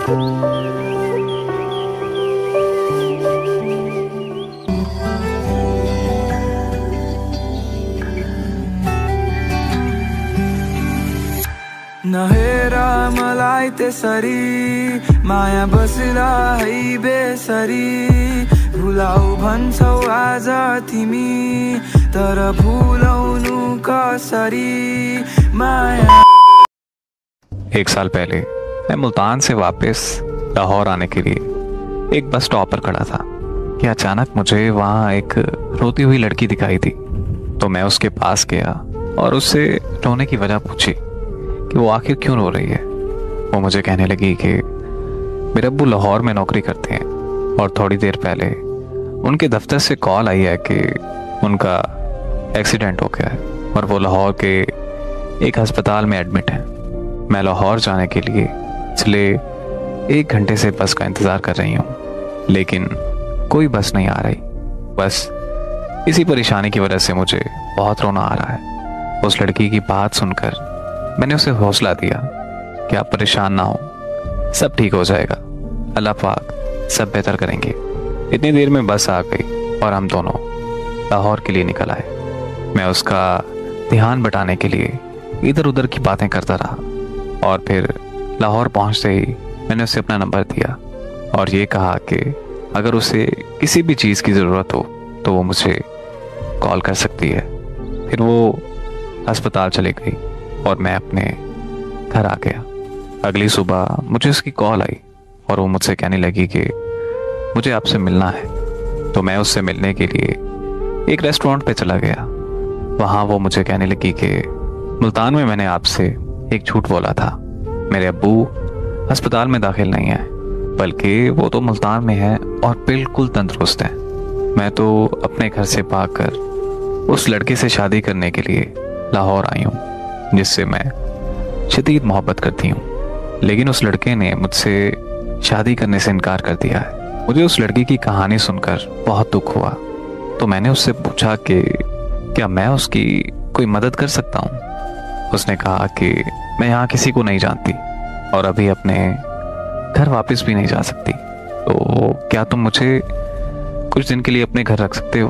नहेरा मलाई त्यसरी माया बसिला है बेसरी भुलाऊ भन्छौ आज तिमी तर भुलाउनु कसरी माया। 1 साल पहले मैं मुल्तान से वापस लाहौर आने के लिए एक बस स्टॉप पर खड़ा था कि अचानक मुझे वहाँ एक रोती हुई लड़की दिखाई दी। तो मैं उसके पास गया और उससे रोने की वजह पूछी कि वो आखिर क्यों रो रही है। वो मुझे कहने लगी कि मेरे अब्बू लाहौर में नौकरी करते हैं और थोड़ी देर पहले उनके दफ्तर से कॉल आई है कि उनका एक्सीडेंट हो गया है और वो लाहौर के एक अस्पताल में एडमिट है। मैं लाहौर जाने के लिए पिछले 1 घंटे से बस का इंतज़ार कर रही हूँ, लेकिन कोई बस नहीं आ रही। बस इसी परेशानी की वजह से मुझे बहुत रोना आ रहा है। उस लड़की की बात सुनकर मैंने उसे हौसला दिया कि आप परेशान ना हो, सब ठीक हो जाएगा, अल्लाह पाक सब बेहतर करेंगे। इतनी देर में बस आ गई और हम दोनों लाहौर के लिए निकल आए। मैं उसका ध्यान बटाने के लिए इधर उधर की बातें करता रहा और फिर लाहौर पहुंचते ही मैंने उसे अपना नंबर दिया और ये कहा कि अगर उसे किसी भी चीज़ की ज़रूरत हो तो वो मुझे कॉल कर सकती है। फिर वो अस्पताल चली गई और मैं अपने घर आ गया। अगली सुबह मुझे उसकी कॉल आई और वो मुझसे कहने लगी कि मुझे आपसे मिलना है। तो मैं उससे मिलने के लिए एक रेस्टोरेंट पे चला गया। वहाँ वो मुझे कहने लगी कि मुल्तान में मैंने आपसे एक झूठ बोला था। मेरे अब्बू अस्पताल में दाखिल नहीं है, बल्कि वो तो मुल्तान में है और बिल्कुल तंदुरुस्त है। मैं तो अपने घर से भागकर उस लड़के से शादी करने के लिए लाहौर आई हूँ जिससे मैं शदीद मोहब्बत करती हूँ, लेकिन उस लड़के ने मुझसे शादी करने से इनकार कर दिया है। मुझे उस लड़की की कहानी सुनकर बहुत दुख हुआ। तो मैंने उससे पूछा कि क्या मैं उसकी कोई मदद कर सकता हूँ। उसने कहा कि मैं यहाँ किसी को नहीं जानती और अभी अपने घर वापस भी नहीं जा सकती, तो क्या तुम मुझे कुछ दिन के लिए अपने घर रख सकते हो।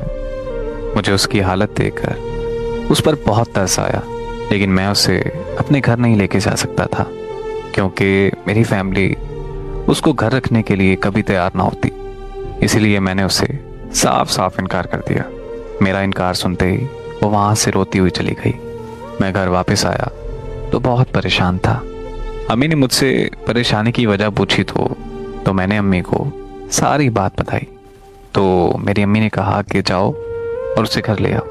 मुझे उसकी हालत देखकर उस पर बहुत तरस आया, लेकिन मैं उसे अपने घर नहीं लेके जा सकता था क्योंकि मेरी फैमिली उसको घर रखने के लिए कभी तैयार ना होती। इसीलिए मैंने उसे साफ साफ इनकार कर दिया। मेरा इनकार सुनते ही वो वहाँ से रोती हुई चली गई। मैं घर वापस आया तो बहुत परेशान था। अम्मी ने मुझसे परेशानी की वजह पूछी तो मैंने अम्मी को सारी बात बताई। तो मेरी अम्मी ने कहा कि जाओ और उसे घर ले आओ,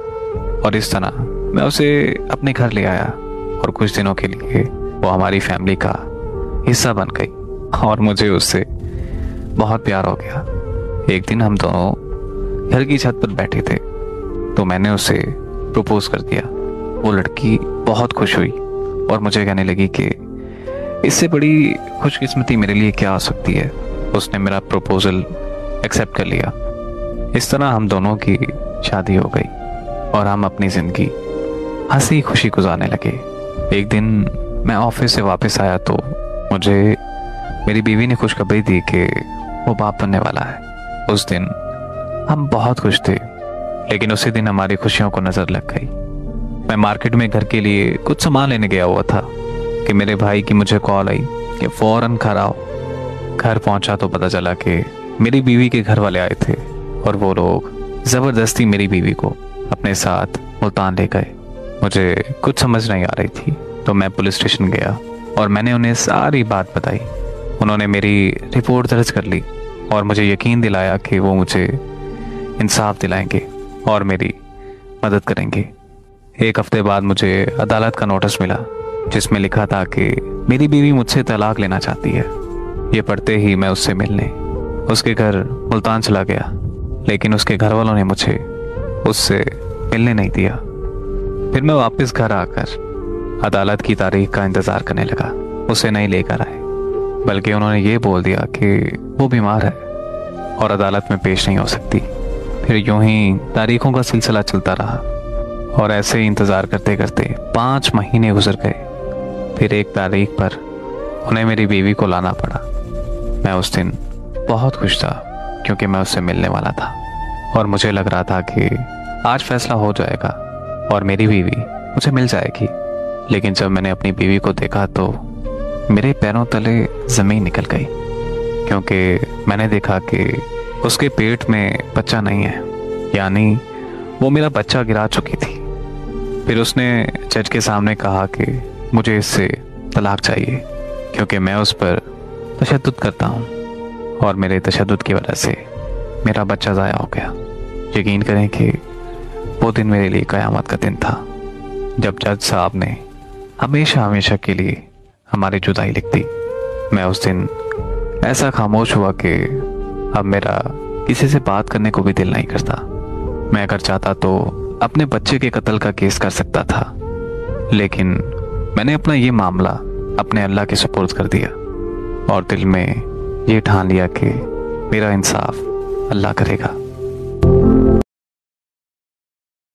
और इस तरह मैं उसे अपने घर ले आया और कुछ दिनों के लिए वो हमारी फैमिली का हिस्सा बन गई और मुझे उससे बहुत प्यार हो गया। एक दिन हम दोनों घर की छत पर बैठे थे तो मैंने उसे प्रपोज कर दिया। वो लड़की बहुत खुश हुई और मुझे कहने लगी कि इससे बड़ी खुशकिस्मती मेरे लिए क्या हो सकती है। उसने मेरा प्रपोजल एक्सेप्ट कर लिया। इस तरह हम दोनों की शादी हो गई और हम अपनी ज़िंदगी हंसी खुशी गुजारने लगे। एक दिन मैं ऑफिस से वापस आया तो मुझे मेरी बीवी ने खुशखबरी दी कि वो बाप बनने वाला है। उस दिन हम बहुत खुश थे, लेकिन उसी दिन हमारी खुशियों को नज़र लग गई। मैं मार्केट में घर के लिए कुछ सामान लेने गया हुआ था कि मेरे भाई की मुझे कॉल आई कि फ़ौरन घर आओ। घर पहुंचा तो पता चला कि मेरी बीवी के घर वाले आए थे और वो लोग ज़बरदस्ती मेरी बीवी को अपने साथ मुल्तान ले गए। मुझे कुछ समझ नहीं आ रही थी तो मैं पुलिस स्टेशन गया और मैंने उन्हें सारी बात बताई। उन्होंने मेरी रिपोर्ट दर्ज कर ली और मुझे यकीन दिलाया कि वो मुझे इंसाफ दिलाएंगे और मेरी मदद करेंगे। 1 हफ्ते बाद मुझे अदालत का नोटिस मिला जिसमें लिखा था कि मेरी बीवी मुझसे तलाक लेना चाहती है। ये पढ़ते ही मैं उससे मिलने उसके घर मुल्तान चला गया, लेकिन उसके घर वालों ने मुझे उससे मिलने नहीं दिया। फिर मैं वापस घर आकर अदालत की तारीख का इंतज़ार करने लगा। उसे नहीं लेकर आए, बल्कि उन्होंने ये बोल दिया कि वो बीमार है और अदालत में पेश नहीं हो सकती। फिर यूं ही तारीखों का सिलसिला चलता रहा और ऐसे ही इंतज़ार करते करते 5 महीने गुजर गए। फिर एक तारीख पर उन्हें मेरी बीवी को लाना पड़ा। मैं उस दिन बहुत खुश था क्योंकि मैं उससे मिलने वाला था और मुझे लग रहा था कि आज फैसला हो जाएगा और मेरी बीवी मुझे मिल जाएगी। लेकिन जब मैंने अपनी बीवी को देखा तो मेरे पैरों तले ज़मीन निकल गई, क्योंकि मैंने देखा कि उसके पेट में बच्चा नहीं है, यानी वो मेरा बच्चा गिरा चुकी थी। फिर उसने जज के सामने कहा कि मुझे इससे तलाक चाहिए क्योंकि मैं उस पर तशद्दुद करता हूँ और मेरे तशद्दुद की वजह से मेरा बच्चा ज़ाया हो गया। यकीन करें कि वो दिन मेरे लिए क़यामत का दिन था, जब जज साहब ने हमेशा हमेशा के लिए हमारी जुदाई लिख दी। मैं उस दिन ऐसा खामोश हुआ कि अब मेरा किसी से बात करने को भी दिल नहीं करता। मैं अगर चाहता तो अपने बच्चे के कत्ल का केस कर सकता था, लेकिन मैंने अपना ये मामला अपने अल्लाह के सुपुर्द कर दिया और दिल में ये ठान लिया कि मेरा इंसाफ अल्लाह करेगा।